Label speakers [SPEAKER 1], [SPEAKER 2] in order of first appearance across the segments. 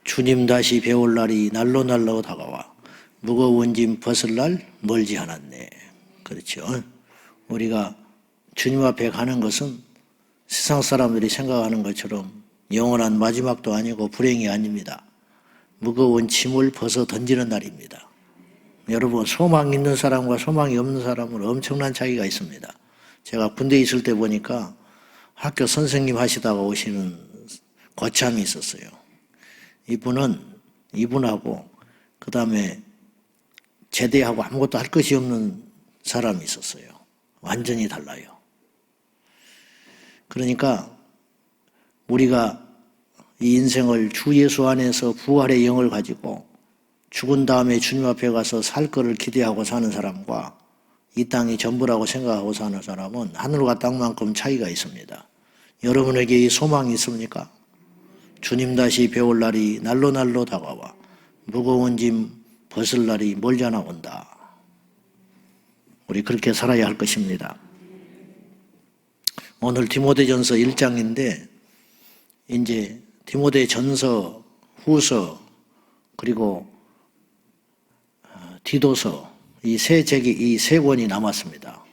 [SPEAKER 1] 주님 다시 배울 날이 날로 날로 다가와 무거운 짐 벗을 날 멀지 않았네. 그렇죠. 우리가 주님 앞에 가는 것은 세상 사람들이 생각하는 것처럼 영원한 마지막도 아니고 불행이 아닙니다. 무거운 짐을 벗어 던지는 날입니다. 여러분, 소망 있는 사람과 소망이 없는 사람은 엄청난 차이가 있습니다. 제가 군대에 있을 때 보니까 학교 선생님 하시다가 오시는 거참이 있었어요. 이분하고 그 다음에 제대하고 아무것도 할 것이 없는 사람이 있었어요. 완전히 달라요. 그러니까 우리가 이 인생을 주 예수 안에서 부활의 영을 가지고 죽은 다음에 주님 앞에 가서 살 거를 기대하고 사는 사람과 이 땅이 전부라고 생각하고 사는 사람은 하늘과 땅만큼 차이가 있습니다. 여러분에게 이 소망이 있습니까? 주님 다시 배울 날이 날로 날로 다가와 무거운 짐 벗을 날이 멀지 않아 온다. 우리 그렇게 살아야 할 것입니다. 오늘 디모데전서 1장인데 이제 디모데전서, 후서, 그리고 디도서 이 세 책이 이 세 권이 남았습니다.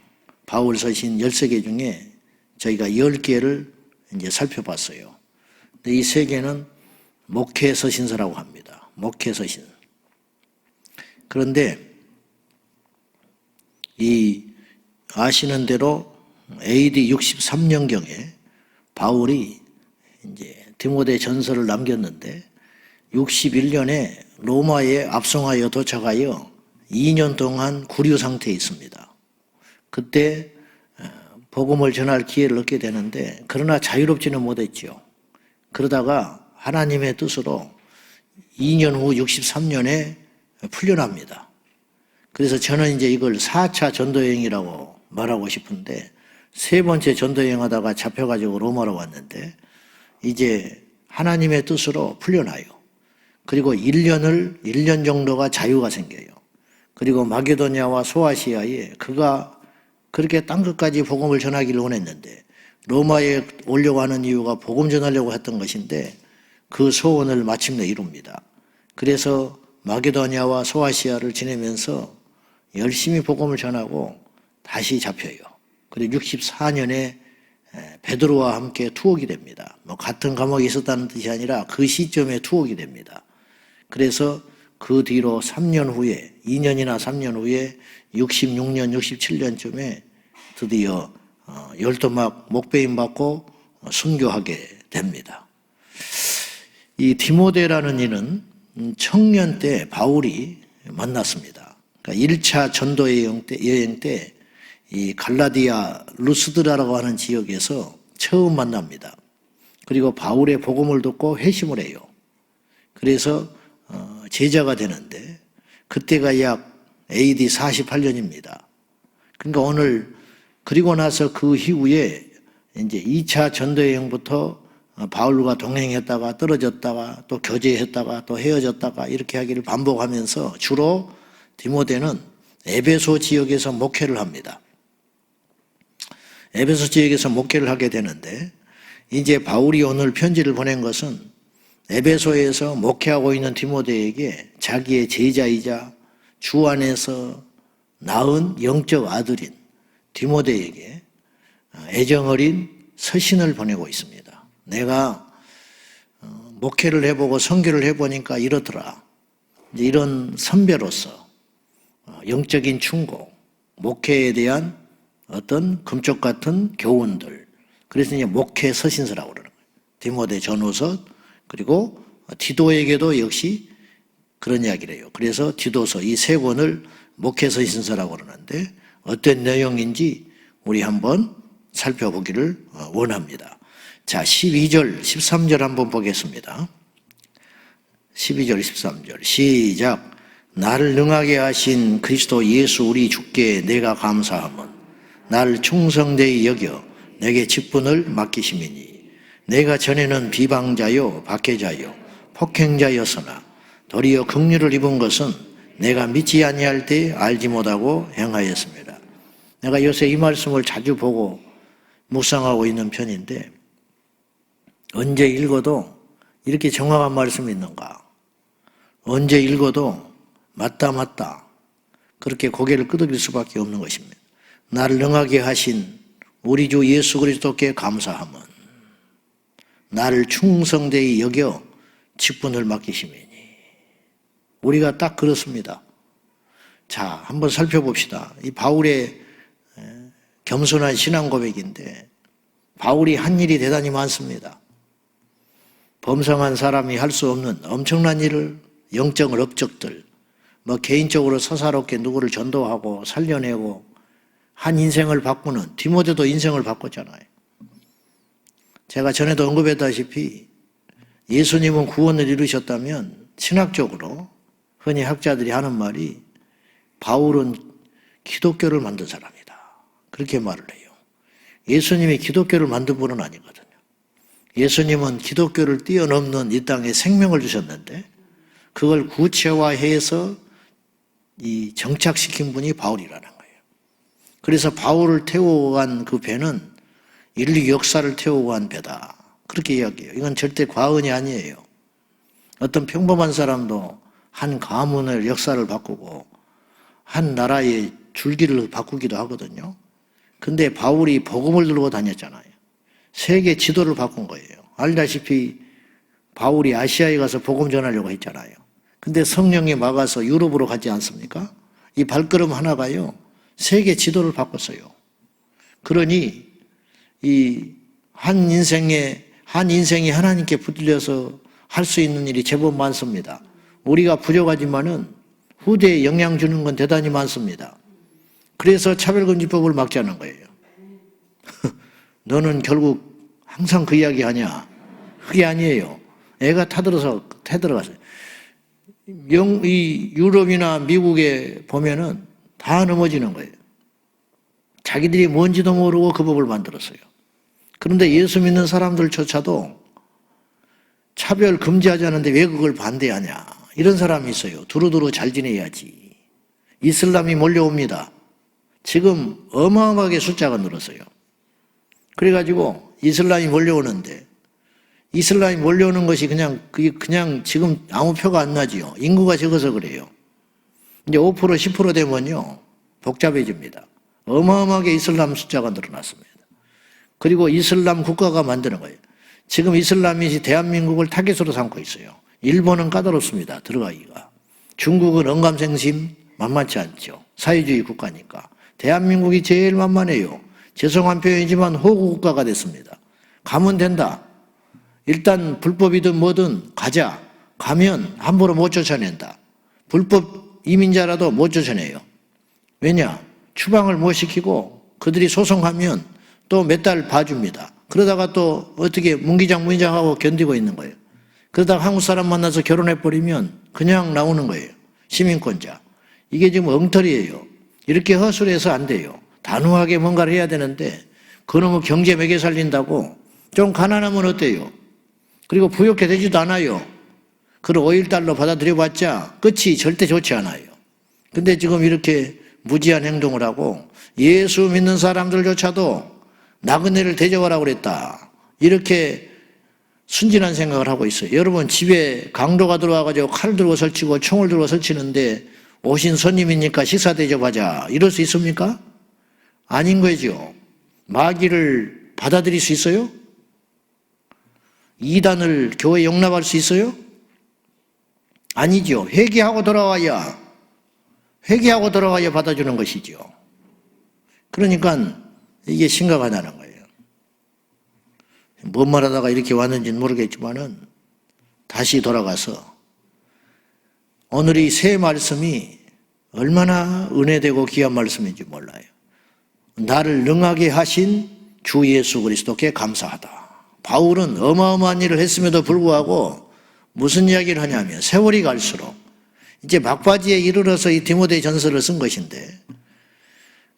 [SPEAKER 1] 바울 서신 13개 중에 저희가 10개를 이제 살펴봤어요. 이 세 개는 목회 서신서라고 합니다. 목회 서신. 그런데 이 아시는 대로 AD 63년경에 바울이 이제 디모데 전서를 남겼는데 61년에 로마에 압송하여 도착하여 2년 동안 구류 상태에 있습니다. 그때 복음을 전할 기회를 얻게 되는데 그러나 자유롭지는 못했죠. 그러다가 하나님의 뜻으로 2년 후 63년에 풀려납니다. 그래서 저는 이제 이걸 4차 전도여행이라고 말하고 싶은데 세 번째 전도여행 하다가 잡혀가지고 로마로 왔는데 이제 하나님의 뜻으로 풀려나요. 그리고 1년 정도가 자유가 생겨요. 그리고 마게도냐와 소아시아에 그가 그렇게 땅끝까지 복음을 전하기를 원했는데 로마에 오려고 하는 이유가 복음 전하려고 했던 것인데 그 소원을 마침내 이룹니다. 그래서 마게도냐와 소아시아를 지내면서 열심히 복음을 전하고 다시 잡혀요. 그리고 64년에 베드로와 함께 투옥이 됩니다. 같은 감옥에 있었다는 뜻이 아니라 그 시점에 투옥이 됩니다. 그래서 그 뒤로 3년 후에 2년이나 3년 후에 66년, 67년쯤에 드디어 열도막 목배임 받고 순교하게 됩니다. 이 디모데라는 이는 청년 때 바울이 만났습니다. 그러니까 1차 전도 여행 때 이 갈라디아 루스드라라고 하는 지역에서 처음 만납니다. 그리고 바울의 복음을 듣고 회심을 해요. 그래서 제자가 되는데 그때가 약 AD 48년입니다. 그러니까 오늘 그리고 나서 그 이후에 이제 2차 전도여행부터 바울과 동행했다가 떨어졌다가 또 교제했다가 또 헤어졌다가 이렇게 하기를 반복하면서 주로 디모데는 에베소 지역에서 목회를 합니다. 에베소 지역에서 목회를 하게 되는데 이제 바울이 오늘 편지를 보낸 것은 에베소에서 목회하고 있는 디모데에게 자기의 제자이자 주 안에서 낳은 영적 아들인 디모데에게 애정어린 서신을 보내고 있습니다. 내가 목회를 해보고 선교를 해보니까 이렇더라. 이런 선배로서 영적인 충고, 목회에 대한 어떤 금쪽 같은 교훈들. 그래서 이제 목회 서신서라고 그러는 거예요. 디모데 전후서 그리고 디도에게도 역시 그런 이야기를 해요. 그래서 디도서 이 세 권을 목회 서신서라고 그러는데 어떤 내용인지 우리 한번 살펴보기를 원합니다. 자, 12절, 13절 한번 보겠습니다. 12절, 13절 시작. 나를 능하게 하신 그리스도 예수 우리 주께 내가 감사함은 나를 충성되이 여겨 내게 직분을 맡기심이니 내가 전에는 비방자요 박해자요 폭행자였으나 도리어 긍휼을 입은 것은 내가 믿지 아니할 때 알지 못하고 행하였습니다. 내가 요새 이 말씀을 자주 보고 묵상하고 있는 편인데 언제 읽어도 이렇게 정확한 말씀이 있는가? 언제 읽어도 맞다 그렇게 고개를 끄덕일 수밖에 없는 것입니다. 나를 능하게 하신 우리 주 예수 그리스도께 감사함은 나를 충성되이 여겨 직분을 맡기심이니. 우리가 딱 그렇습니다. 자, 한번 살펴봅시다. 이 바울의 겸손한 신앙 고백인데 바울이 한 일이 대단히 많습니다. 범상한 사람이 할 수 없는 엄청난 일을, 영적 업적들, 개인적으로 서사롭게 누구를 전도하고 살려내고 한 인생을 바꾸는, 디모데도 인생을 바꿨잖아요. 제가 전에도 언급했다시피 예수님은 구원을 이루셨다면 신학적으로 흔히 학자들이 하는 말이 바울은 기독교를 만든 사람이다. 그렇게 말을 해요. 예수님이 기독교를 만든 분은 아니거든요. 예수님은 기독교를 뛰어넘는 이 땅에 생명을 주셨는데 그걸 구체화해서 이 정착시킨 분이 바울이라는 거예요. 그래서 바울을 태우고 간 그 배는 인류 역사를 태우고 간 배다. 그렇게 이야기해요. 이건 절대 과언이 아니에요. 어떤 평범한 사람도 한 가문의 역사를 바꾸고 한 나라의 줄기를 바꾸기도 하거든요. 근데 바울이 복음을 들고 다녔잖아요. 세계 지도를 바꾼 거예요. 알다시피 바울이 아시아에 가서 복음 전하려고 했잖아요. 근데 성령이 막아서 유럽으로 가지 않습니까? 이 발걸음 하나가요, 세계 지도를 바꿨어요. 그러니 이 한 인생이 하나님께 붙들려서 할 수 있는 일이 제법 많습니다. 우리가 부족하지만은 후대에 영향 주는 건 대단히 많습니다. 그래서 차별금지법을 막자는 거예요. 너는 결국 항상 그 이야기 하냐? 그게 아니에요. 애가 타들어갔어요. 이 유럽이나 미국에 보면은 다 넘어지는 거예요. 자기들이 뭔지도 모르고 그 법을 만들었어요. 그런데 예수 믿는 사람들조차도 차별 금지하자는데 왜 그걸 반대하냐? 이런 사람이 있어요. 두루두루 잘 지내야지. 이슬람이 몰려옵니다. 지금 어마어마하게 숫자가 늘었어요. 그래가지고 이슬람이 몰려오는데 이슬람이 몰려오는 것이 그냥 지금 아무 표가 안 나지요. 인구가 적어서 그래요. 이제 5% 10% 되면요 복잡해집니다. 어마어마하게 이슬람 숫자가 늘어났습니다. 그리고 이슬람 국가가 만드는 거예요. 지금 이슬람이 대한민국을 타겟으로 삼고 있어요. 일본은 까다롭습니다. 들어가기가. 중국은 언감생심 만만치 않죠. 사회주의 국가니까. 대한민국이 제일 만만해요. 죄송한 표현이지만 호구 국가가 됐습니다. 가면 된다. 일단 불법이든 뭐든 가자. 가면 함부로 못 쫓아낸다. 불법 이민자라도 못 쫓아내요. 왜냐? 추방을 못 시키고 그들이 소송하면 또 몇 달 봐줍니다. 그러다가 또 어떻게 문기장하고 견디고 있는 거예요. 그러다가 한국 사람 만나서 결혼해버리면 그냥 나오는 거예요. 시민권자. 이게 지금 엉터리예요. 이렇게 허술해서 안 돼요. 단호하게 뭔가를 해야 되는데 그놈의 경제 매개 살린다고 좀 가난하면 어때요? 그리고 부욕해 되지도 않아요. 그걸 5.1달러 받아들여봤자 끝이 절대 좋지 않아요. 근데 지금 이렇게 무지한 행동을 하고 예수 믿는 사람들조차도 나그네를 대접하라고 그랬다. 이렇게 순진한 생각을 하고 있어요. 여러분 집에 강도가 들어와가지고 칼을 들고 설치고 총을 들고 설치는데 오신 손님이니까 식사 대접하자. 이럴 수 있습니까? 아닌 거죠. 마귀를 받아들일 수 있어요? 이단을 교회에 용납할 수 있어요? 아니죠. 회개하고 돌아와야 받아주는 것이죠. 그러니까 이게 심각하다는 거예요. 뭔 말하다가 이렇게 왔는지는 모르겠지만은 다시 돌아가서 오늘 이 새 말씀이 얼마나 은혜되고 귀한 말씀인지 몰라요. 나를 능하게 하신 주 예수 그리스도께 감사하다. 바울은 어마어마한 일을 했음에도 불구하고 무슨 이야기를 하냐면 세월이 갈수록 이제 막바지에 이르러서 이 디모데 전서를 쓴 것인데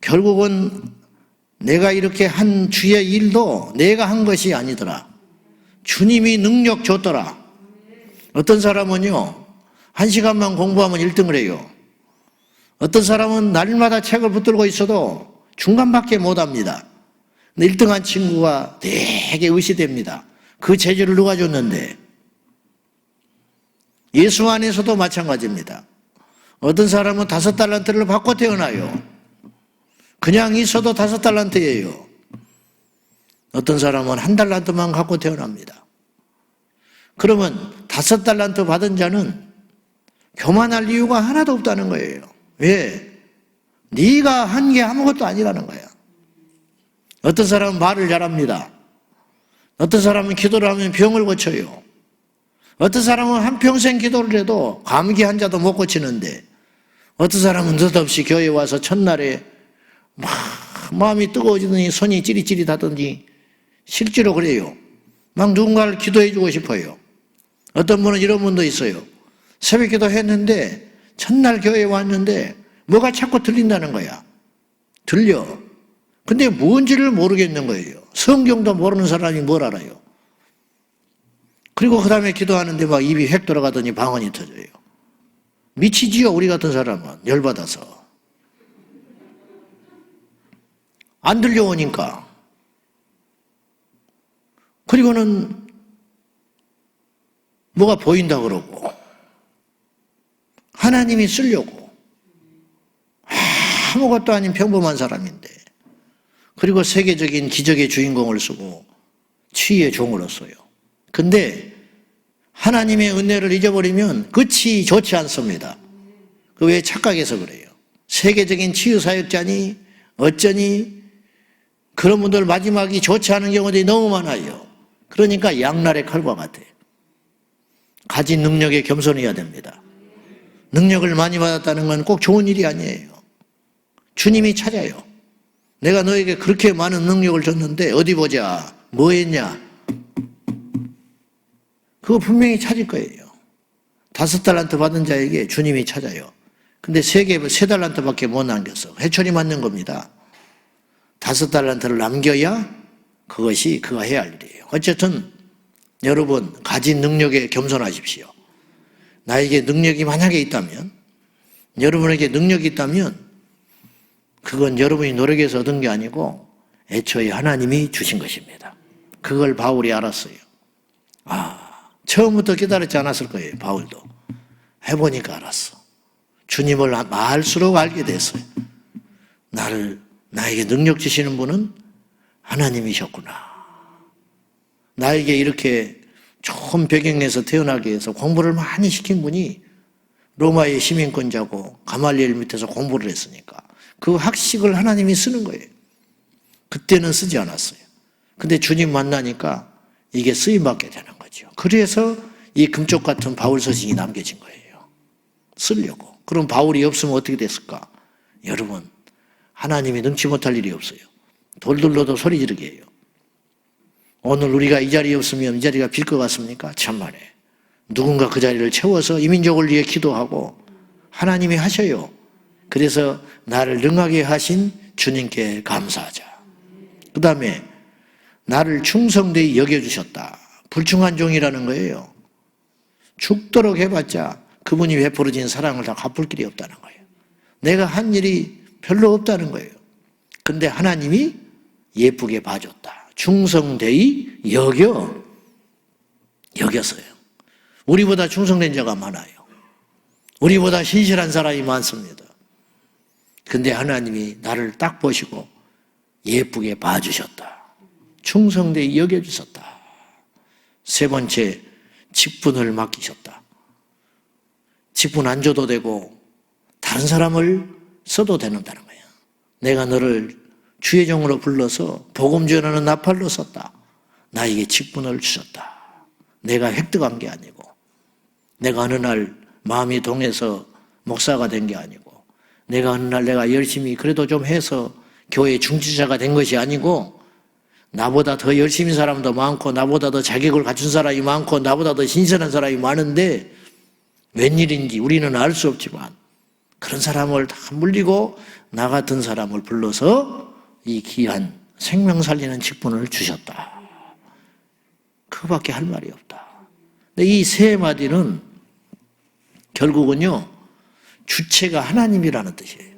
[SPEAKER 1] 결국은 내가 이렇게 한 주의 일도 내가 한 것이 아니더라. 주님이 능력 줬더라. 어떤 사람은요 1시간만 공부하면 1등을 해요. 어떤 사람은 날마다 책을 붙들고 있어도 중간밖에 못합니다. 근데 1등한 친구가 되게 의시됩니다. 그 재주를 누가 줬는데? 예수 안에서도 마찬가지입니다. 어떤 사람은 5달란트를 받고 태어나요. 그냥 있어도 5달란트예요. 어떤 사람은 1달란트만 갖고 태어납니다. 그러면 5달란트 받은 자는 교만할 이유가 하나도 없다는 거예요. 왜? 네가 한 게 아무것도 아니라는 거야. 어떤 사람은 말을 잘합니다. 어떤 사람은 기도를 하면 병을 고쳐요. 어떤 사람은 한평생 기도를 해도 감기 환자도 못 고치는데, 어떤 사람은 느닷없이 교회에 와서 첫날에 막 마음이 뜨거워지더니 손이 찌릿찌릿하더니 실제로 그래요. 막 누군가를 기도해 주고 싶어요. 어떤 분은 이런 분도 있어요. 새벽 기도 했는데 첫날 교회에 왔는데 뭐가 자꾸 들린다는 거야. 들려. 근데 뭔지를 모르겠는 거예요. 성경도 모르는 사람이 뭘 알아요. 그리고 그 다음에 기도하는데 막 입이 획 돌아가더니 방언이 터져요. 미치지요, 우리 같은 사람은. 열받아서. 안 들려오니까. 그리고는 뭐가 보인다 그러고 하나님이 쓰려고 아무것도 아닌 평범한 사람인데, 그리고 세계적인 기적의 주인공을 쓰고 치유의 종으로 써요. 근데 하나님의 은혜를 잊어버리면 끝이 좋지 않습니다. 그 왜 착각해서 그래요. 세계적인 치유 사역자니 어쩌니 그런 분들 마지막이 좋지 않은 경우들이 너무 많아요. 그러니까 양날의 칼과 같아요. 가진 능력에 겸손해야 됩니다. 능력을 많이 받았다는 건 꼭 좋은 일이 아니에요. 주님이 찾아요. 내가 너에게 그렇게 많은 능력을 줬는데 어디 보자. 뭐 했냐? 그거 분명히 찾을 거예요. 5달란트 받은 자에게 주님이 찾아요. 근데 3달란트밖에 못 남겼어. 회초리 맞는 겁니다. 5달란트를 남겨야 그것이 그가 해야 할 일이에요. 어쨌든 여러분, 가진 능력에 겸손하십시오. 나에게 능력이 만약에 있다면, 여러분에게 능력이 있다면 그건 여러분이 노력해서 얻은 게 아니고 애초에 하나님이 주신 것입니다. 그걸 바울이 알았어요. 처음부터 깨달았지 않았을 거예요. 바울도 해보니까 알았어. 주님을 알수록 알게 됐어요. 나에게 능력 주시는 분은 하나님이셨구나. 나에게 이렇게 좋은 배경에서 태어나게 해서 공부를 많이 시킨 분이 로마의 시민권자고 가말리엘 밑에서 공부를 했으니까 그 학식을 하나님이 쓰는 거예요. 그때는 쓰지 않았어요. 근데 주님 만나니까 이게 쓰임받게 되는 거죠. 그래서 이 금쪽 같은 바울 서신이 남겨진 거예요. 쓰려고. 그럼 바울이 없으면 어떻게 됐을까? 여러분, 하나님이 능치 못할 일이 없어요. 돌들로도 소리 지르게 해요. 오늘 우리가 이 자리에 없으면 이 자리가 빌 것 같습니까? 참말해. 누군가 그 자리를 채워서 이민족을 위해 기도하고 하나님이 하셔요. 그래서 나를 능하게 하신 주님께 감사하자. 그 다음에 나를 충성되이 여겨주셨다. 불충한 종이라는 거예요. 죽도록 해봤자 그분이 베풀어진 사랑을 다 갚을 길이 없다는 거예요. 내가 한 일이 별로 없다는 거예요. 근데 하나님이 예쁘게 봐줬다. 충성되이 여겼어요. 우리보다 충성된 자가 많아요. 우리보다 신실한 사람이 많습니다. 근데 하나님이 나를 딱 보시고 예쁘게 봐주셨다. 충성되이 여겨주셨다. 3번째, 직분을 맡기셨다. 직분 안 줘도 되고 다른 사람을 써도 된다는 거예요. 내가 너를 주의 종으로 불러서 복음 전하는 나팔로 썼다. 나에게 직분을 주셨다. 내가 획득한 게 아니고, 내가 어느 날 마음이 동해서 목사가 된 게 아니고, 내가 어느 날 내가 열심히 그래도 좀 해서 교회 중지자가 된 것이 아니고, 나보다 더 열심히 사람도 많고, 나보다 더 자격을 갖춘 사람이 많고, 나보다 더 신선한 사람이 많은데 웬일인지 우리는 알 수 없지만 그런 사람을 다 물리고 나 같은 사람을 불러서 이 귀한 생명 살리는 직분을 주셨다. 그거밖에 할 말이 없다. 근데 이 3마디는 결국은요, 주체가 하나님이라는 뜻이에요.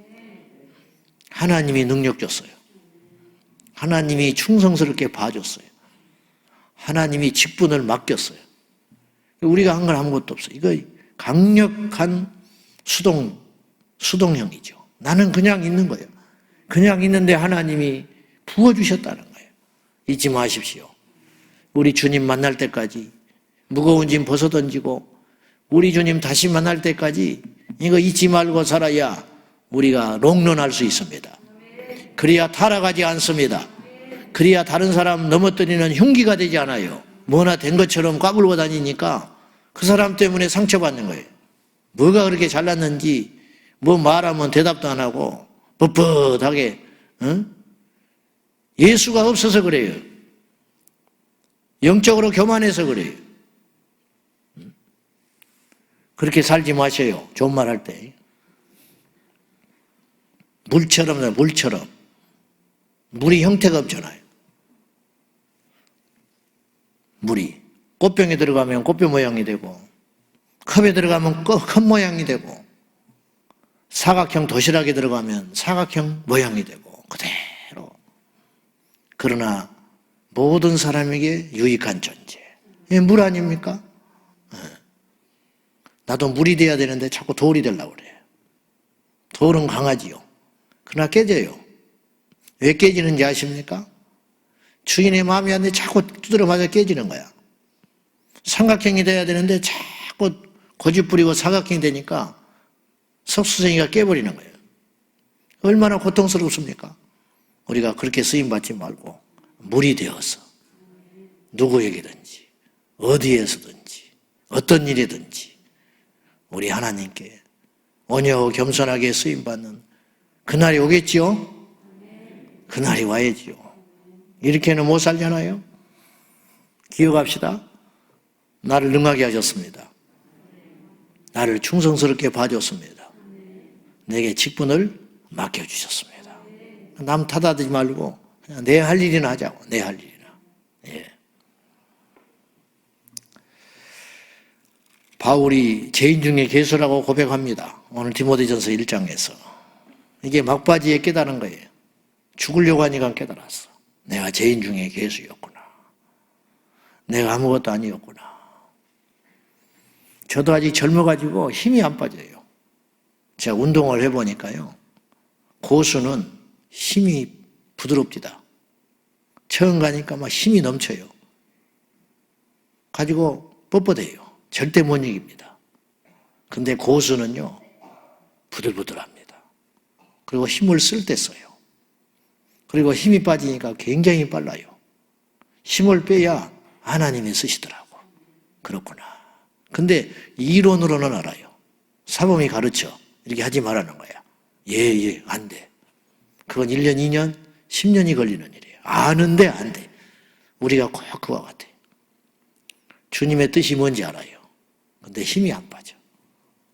[SPEAKER 1] 하나님이 능력 줬어요. 하나님이 충성스럽게 봐줬어요. 하나님이 직분을 맡겼어요. 우리가 한 건 아무것도 없어요. 이거 강력한 수동형이죠. 나는 그냥 있는 거예요. 그냥 있는데 하나님이 부어주셨다는 거예요. 잊지 마십시오. 우리 주님 만날 때까지 무거운 짐 벗어던지고 우리 주님 다시 만날 때까지 이거 잊지 말고 살아야 우리가 롱런할 수 있습니다. 그래야 타락하지 않습니다. 그래야 다른 사람 넘어뜨리는 흉기가 되지 않아요. 뭐나 된 것처럼 까불고 다니니까 그 사람 때문에 상처받는 거예요. 뭐가 그렇게 잘났는지 뭐 말하면 대답도 안 하고 뻣뻣하게 예수가 없어서 그래요. 영적으로 교만해서 그래요. 그렇게 살지 마셔요. 좋은 말 할 때. 물처럼. 물이 형태가 없잖아요. 물이 꽃병에 들어가면 꽃병 모양이 되고 컵에 들어가면 컵 모양이 되고 사각형 도시락에 들어가면 사각형 모양이 되고 그대로. 그러나 모든 사람에게 유익한 존재. 이게 물 아닙니까? 나도 물이 돼야 되는데 자꾸 돌이 되려고 그래요. 돌은 강하지요. 그러나 깨져요. 왜 깨지는지 아십니까? 주인의 마음이 안 돼 자꾸 두드려 맞아 깨지는 거야. 삼각형이 돼야 되는데 자꾸 고집 부리고 사각형이 되니까 석수생이가 깨버리는 거예요. 얼마나 고통스럽습니까? 우리가 그렇게 쓰임받지 말고 물이 되어서 누구에게든지 어디에서든지 어떤 일이든지 우리 하나님께 온유하고 겸손하게 쓰임받는 그날이 오겠지요? 그날이 와야지요. 이렇게는 못 살잖아요. 기억합시다. 나를 능하게 하셨습니다. 나를 충성스럽게 봐줬습니다. 내게 직분을 맡겨주셨습니다. 남 탓하지 말고 그냥 내 할 일이나 하자고. 내 할 일이나. 예. 바울이 죄인 중에 괴수라고 고백합니다. 오늘 디모데전서 1장에서. 이게 막바지에 깨달은 거예요. 죽으려고 하니까 깨달았어. 내가 죄인 중에 괴수였구나. 내가 아무것도 아니었구나. 저도 아직 젊어가지고 힘이 안 빠져요. 제가 운동을 해보니까요. 고수는 힘이 부드럽디다. 처음 가니까 막 힘이 넘쳐요. 가지고 뻣뻣해요. 절대 못 이깁니다. 근데 고수는요. 부들부들합니다. 그리고 힘을 쓸 때 써요. 그리고 힘이 빠지니까 굉장히 빨라요. 힘을 빼야 하나님이 쓰시더라고. 그렇구나. 근데 이론으로는 알아요. 사범이 가르쳐. 이렇게 하지 말라는 거야. 예, 안 돼. 그건 1년, 2년, 10년이 걸리는 일이에요. 아는데 안 돼. 우리가 꼭 그와 같아. 주님의 뜻이 뭔지 알아요. 근데 힘이 안 빠져.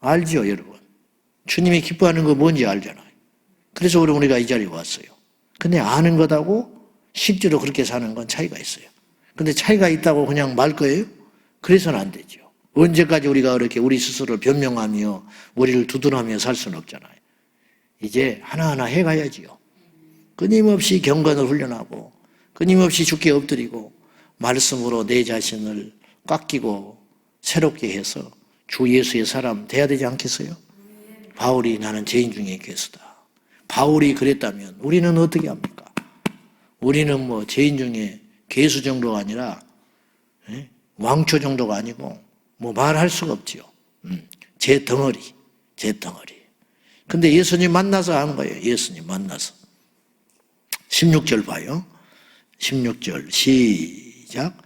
[SPEAKER 1] 알죠, 여러분? 주님이 기뻐하는 거 뭔지 알잖아요. 그래서 우리가 이 자리에 왔어요. 근데 아는 것하고 실제로 그렇게 사는 건 차이가 있어요. 근데 차이가 있다고 그냥 말 거예요? 그래서는 안 되죠. 언제까지 우리가 그렇게 우리 스스로를 변명하며 우리를 두둔하며 살 수는 없잖아요. 이제 하나하나 해가야지요. 끊임없이 경건을 훈련하고 끊임없이 주께 엎드리고 말씀으로 내 자신을 깎이고 새롭게 해서 주 예수의 사람 돼야 되지 않겠어요? 바울이 나는 죄인 중에 괴수다. 바울이 그랬다면 우리는 어떻게 합니까? 우리는 뭐 죄인 중에 괴수 정도가 아니라 왕초 정도가 아니고 뭐 말할 수가 없지요. 제 덩어리. 근데 예수님 만나서 한 거예요. 예수님 만나서. 16절 봐요. 16절 시작.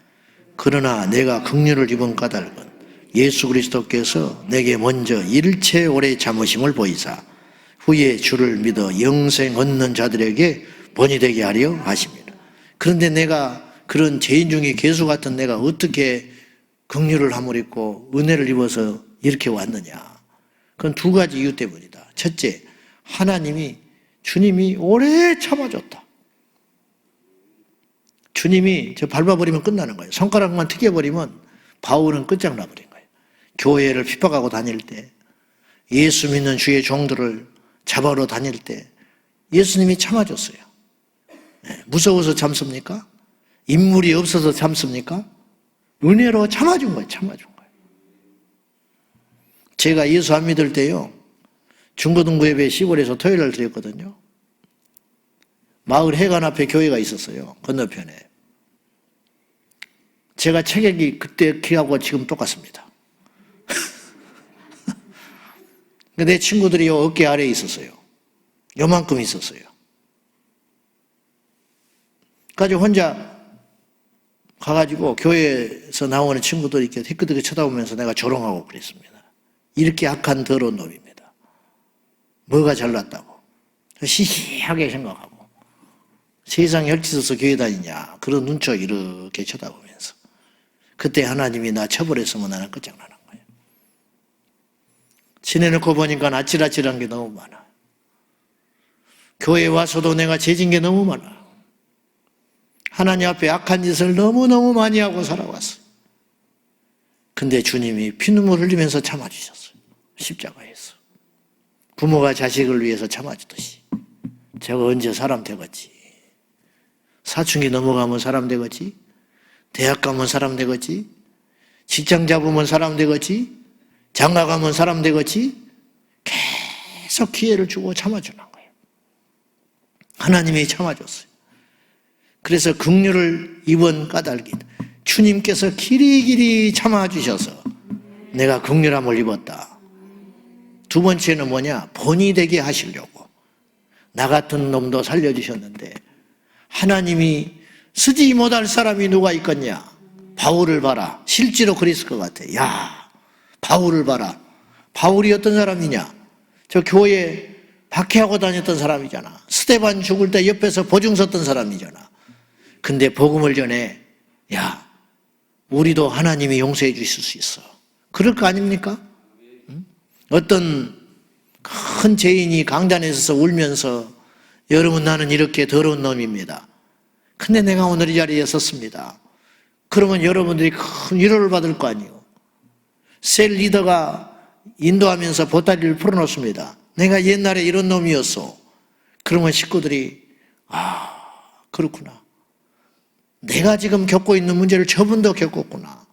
[SPEAKER 1] 그러나 내가 긍휼을 입은 까닭은 예수 그리스도께서 내게 먼저 일체 오래 참으심을 보이사 후에 주를 믿어 영생 얻는 자들에게 본이 되게 하려 하십니다. 그런데 내가 그런 죄인 중에 괴수 같은 내가 어떻게 긍휼을 함을 입고 은혜를 입어서 이렇게 왔느냐. 그건 두 가지 이유 때문이다. 첫째, 주님이 오래 참아줬다. 주님이 저 밟아버리면 끝나는 거예요. 손가락만 튀겨버리면 바울은 끝장나버린 거예요. 교회를 핍박하고 다닐 때, 예수 믿는 주의 종들을 잡아러 다닐 때 예수님이 참아줬어요. 무서워서 참습니까? 인물이 없어서 참습니까? 은혜로 참아준 거예요. 제가 예수 안 믿을 때요, 중고등부 예배 시골에서 토요일날 드렸거든요. 마을 회관 앞에 교회가 있었어요. 건너편에. 제가 체격이 그때 키하고 지금 똑같습니다. 내 친구들이 요 어깨 아래에 있었어요. 요만큼 있었어요. 가지고 혼자 가가지고 교회에서 나오는 친구들이 이렇게 희끗희끗 쳐다보면서 내가 조롱하고 그랬습니다. 이렇게 악한 더러운 놈입니다. 뭐가 잘났다고. 시시하게 생각하고. 세상에 헐치서서 교회 다니냐. 그런 눈초 이렇게 쳐다보면서. 그때 하나님이 나 처벌했으면 나는 끝장나는 거예요. 지내놓고 보니까 아찔아찔한 게 너무 많아. 교회에 와서도 내가 죄진 게 너무 많아. 하나님 앞에 악한 짓을 너무너무 많이 하고 살아왔어요. 근데 주님이 피눈물 흘리면서 참아주셨어요. 십자가에서. 부모가 자식을 위해서 참아주듯이. 제가 언제 사람 되겠지? 사춘기 넘어가면 사람 되겠지? 대학 가면 사람 되겠지? 직장 잡으면 사람 되겠지? 장가 가면 사람 되겠지? 계속 기회를 주고 참아주는 거예요. 하나님이 참아줬어요. 그래서 긍휼을 이번 까닭이 주님께서 길이길이 참아주셔서 내가 긍휼함을 입었다. 두 번째는 뭐냐? 본이 되게 하시려고 나 같은 놈도 살려주셨는데 하나님이 쓰지 못할 사람이 누가 있겠냐? 바울을 봐라. 실제로 그랬을 것 같아. 야, 바울을 봐라. 바울이 어떤 사람이냐? 저 교회에 박해하고 다녔던 사람이잖아. 스데반 죽을 때 옆에서 보증 섰던 사람이잖아. 근데 복음을 전해, 야, 우리도 하나님이 용서해 주실 수 있어. 그럴 거 아닙니까? 응? 어떤 큰 죄인이 강단에 서서 울면서 여러분 나는 이렇게 더러운 놈입니다. 근데 내가 오늘 이 자리에 섰습니다. 그러면 여러분들이 큰 위로를 받을 거 아니에요. 셀 리더가 인도하면서 보따리를 풀어놓습니다. 내가 옛날에 이런 놈이었어. 그러면 식구들이 그렇구나. 내가 지금 겪고 있는 문제를 저분도 겪었구나.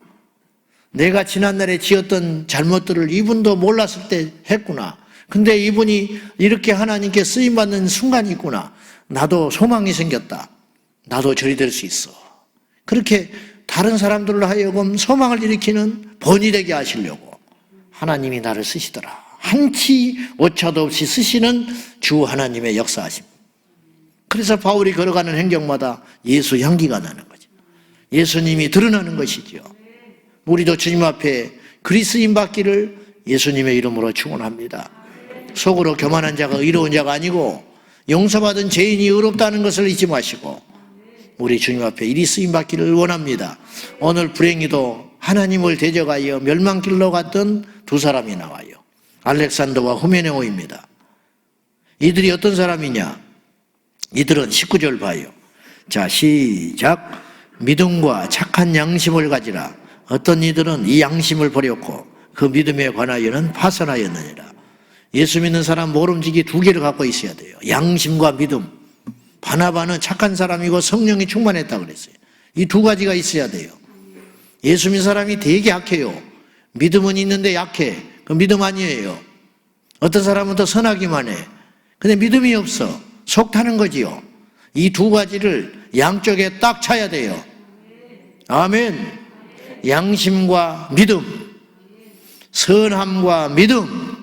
[SPEAKER 1] 내가 지난날에 지었던 잘못들을 이분도 몰랐을 때 했구나. 근데 이분이 이렇게 하나님께 쓰임받는 순간이 있구나. 나도 소망이 생겼다. 나도 저리 될 수 있어. 그렇게 다른 사람들로 하여금 소망을 일으키는 본이 되게 하시려고 하나님이 나를 쓰시더라. 한치 오차도 없이 쓰시는 주 하나님의 역사하십니다. 그래서 바울이 걸어가는 행정마다 예수 향기가 나는 거죠. 예수님이 드러나는 것이죠. 우리도 주님 앞에 그리 쓰임 받기를 예수님의 이름으로 축원합니다. 속으로 교만한 자가 의로운 자가 아니고 용서받은 죄인이 의롭다는 것을 잊지 마시고 우리 주님 앞에 이리 쓰임 받기를 원합니다. 오늘 불행히도 하나님을 대적하여 멸망길로 갔던 두 사람이 나와요. 알렉산더와 후메네오입니다. 이들이 어떤 사람이냐? 이들은 19절 봐요. 자, 시작. 믿음과 착한 양심을 가지라. 어떤 이들은 이 양심을 버렸고 그 믿음에 관하여는 파선하였느니라. 예수 믿는 사람 모름지기 두 개를 갖고 있어야 돼요. 양심과 믿음. 바나바는 착한 사람이고 성령이 충만했다고 그랬어요. 이 두 가지가 있어야 돼요. 예수 믿는 사람이 되게 약해요. 믿음은 있는데 약해. 그 믿음 아니에요. 어떤 사람은 더 선하기만 해. 근데 믿음이 없어. 속 타는 거지요. 이 두 가지를 양쪽에 딱 차야 돼요. 아멘. 양심과 믿음, 선함과 믿음,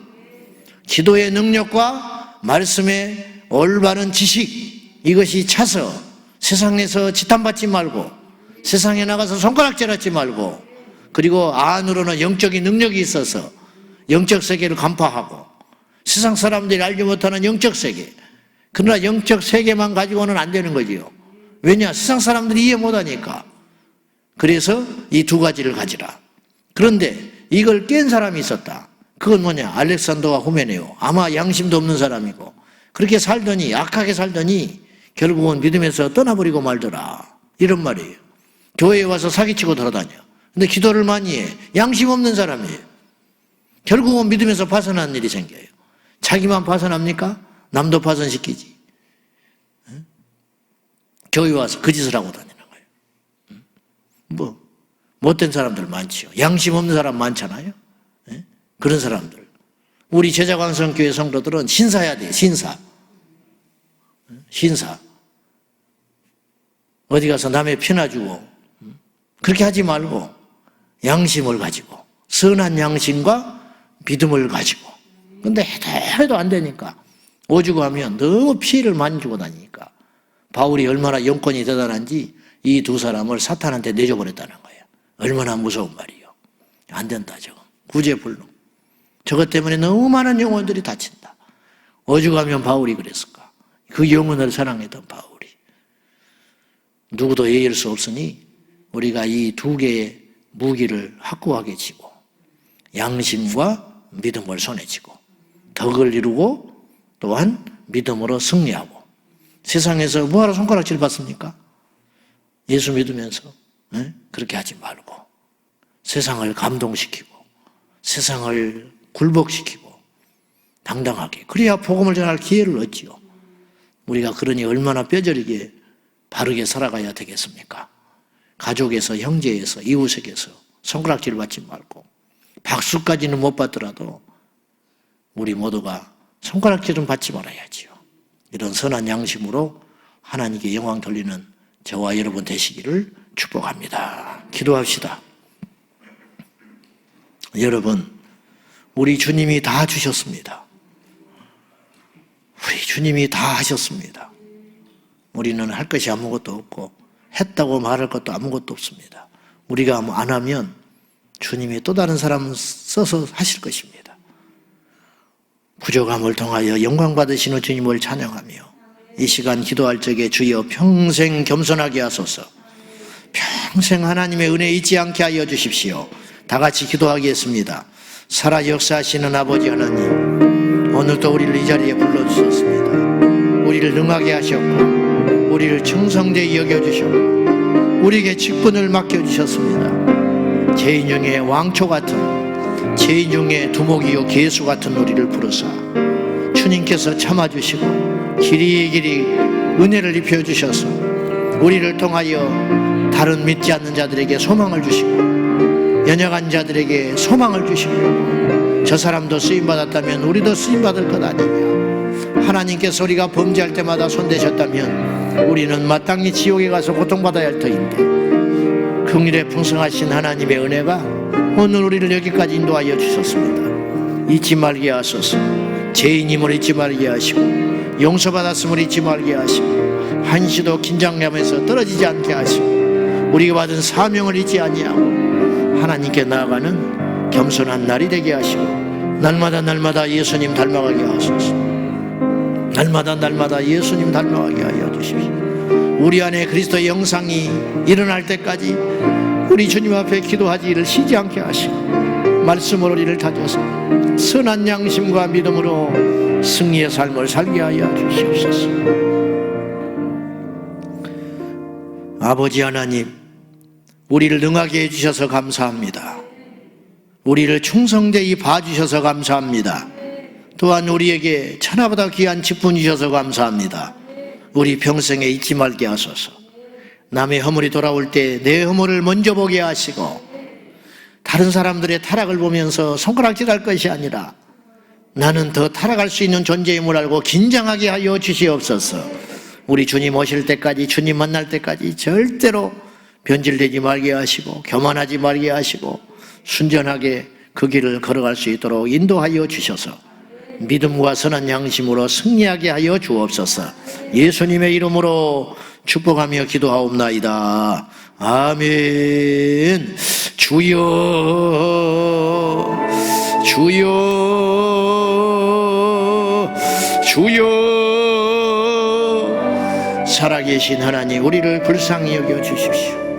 [SPEAKER 1] 기도의 능력과 말씀의 올바른 지식, 이것이 차서 세상에서 지탄받지 말고 세상에 나가서 손가락질하지 말고 그리고 안으로는 영적인 능력이 있어서 영적 세계를 간파하고 세상 사람들이 알지 못하는 영적 세계, 그러나 영적 세계만 가지고는 안 되는 거지요. 왜냐? 세상 사람들이 이해 못하니까. 그래서 이 두 가지를 가지라. 그런데 이걸 깬 사람이 있었다. 그건 뭐냐? 알렉산더와 후메네오. 아마 양심도 없는 사람이고 그렇게 살더니 악하게 살더니 결국은 믿음에서 떠나버리고 말더라. 이런 말이에요. 교회에 와서 사기치고 돌아다녀. 근데 기도를 많이 해. 양심 없는 사람이에요. 결국은 믿음에서 파선하는 일이 생겨요. 자기만 파선합니까? 남도 파선시키지. 교회 와서 그 짓을 하고 다니는 거예요. 못된 사람들 많지요. 양심 없는 사람 많잖아요. 그런 사람들. 우리 제자광성교회 성도들은 신사해야 돼. 신사. 어디 가서 남의 편아주고 그렇게 하지 말고 양심을 가지고, 선한 양심과 믿음을 가지고. 근데 해도 안 되니까 오죽 하면 너무 피해를 많이 주고 다니니까 바울이 얼마나 영권이 대단한지 이 두 사람을 사탄한테 내줘버렸다는 거예요. 얼마나 무서운 말이에요. 안 된다 저거. 구제불능. 저것 때문에 너무 많은 영혼들이 다친다. 오죽하면 바울이 그랬을까. 그 영혼을 사랑했던 바울이. 누구도 예의할 수 없으니 우리가 이 두 개의 무기를 확고하게 쥐고 양심과 믿음을 손에 쥐고 덕을 이루고 또한 믿음으로 승리하고. 세상에서 뭐하러 손가락질 받습니까? 예수 믿으면서 그렇게 하지 말고 세상을 감동시키고 세상을 굴복시키고 당당하게, 그래야 복음을 전할 기회를 얻지요. 우리가 그러니 얼마나 뼈저리게 바르게 살아가야 되겠습니까? 가족에서, 형제에서, 이웃에게서 손가락질 받지 말고, 박수까지는 못 받더라도 우리 모두가 손가락질은 받지 말아야지요. 이런 선한 양심으로 하나님께 영광 돌리는 저와 여러분 되시기를 축복합니다. 기도합시다. 여러분, 우리 주님이 다 주셨습니다. 우리 주님이 다 하셨습니다. 우리는 할 것이 아무것도 없고 했다고 말할 것도 아무것도 없습니다. 우리가 안 하면 주님이 또 다른 사람을 써서 하실 것입니다. 부족함을 통하여 영광 받으시는 주님을 찬양하며 이 시간 기도할 적에 주여 평생 겸손하게 하소서. 평생 하나님의 은혜 잊지 않게 하여 주십시오. 다 같이 기도하겠습니다. 살아 역사하시는 아버지 하나님, 오늘도 우리를 이 자리에 불러주셨습니다. 우리를 능하게 하셨고 우리를 충성되이 여겨주셨고 우리에게 직분을 맡겨주셨습니다. 죄인 중에 왕초 같은, 죄인 중에 두목이요 개수 같은 우리를 부르사 주님께서 참아주시고 길이길이 은혜를 입혀주셔서 우리를 통하여 다른 믿지 않는 자들에게 소망을 주시고 연약한 자들에게 소망을 주시고, 저 사람도 쓰임받았다면 우리도 쓰임받을 것 아니냐. 하나님께서 우리가 범죄할 때마다 손대셨다면 우리는 마땅히 지옥에 가서 고통받아야 할 터인데, 긍휼에 풍성하신 하나님의 은혜가 오늘 우리를 여기까지 인도하여 주셨습니다. 잊지 말게 하소서. 죄인임을 잊지 말게 하시고 용서받았음을 잊지 말게 하시고 한시도 긴장감에서 떨어지지 않게 하시고 우리가 받은 사명을 잊지 아니하고 하나님께 나아가는 겸손한 날이 되게 하시고 날마다 예수님 닮아가게 하소서. 날마다 예수님 닮아가게 하여 주십시오. 우리 안에 그리스도의 영상이 일어날 때까지 우리 주님 앞에 기도하지를 쉬지 않게 하시고 말씀으로 우리를 다져서 선한 양심과 믿음으로 승리의 삶을 살게 하여 주시옵소서. 아버지 하나님, 우리를 능하게 해주셔서 감사합니다. 우리를 충성되이 봐주셔서 감사합니다. 또한 우리에게 천하보다 귀한 직분 주셔서 감사합니다. 우리 평생에 잊지 말게 하소서. 남의 허물이 돌아올 때 내 허물을 먼저 보게 하시고 다른 사람들의 타락을 보면서 손가락질할 것이 아니라 나는 더 타락할 수 있는 존재임을 알고 긴장하게 하여 주시옵소서. 우리 주님 오실 때까지, 주님 만날 때까지 절대로 변질되지 말게 하시고 교만하지 말게 하시고 순전하게 그 길을 걸어갈 수 있도록 인도하여 주셔서 믿음과 선한 양심으로 승리하게 하여 주옵소서. 예수님의 이름으로 축복하며 기도하옵나이다. 아멘. 주여 살아계신 하나님, 우리를 불쌍히 여겨 주십시오.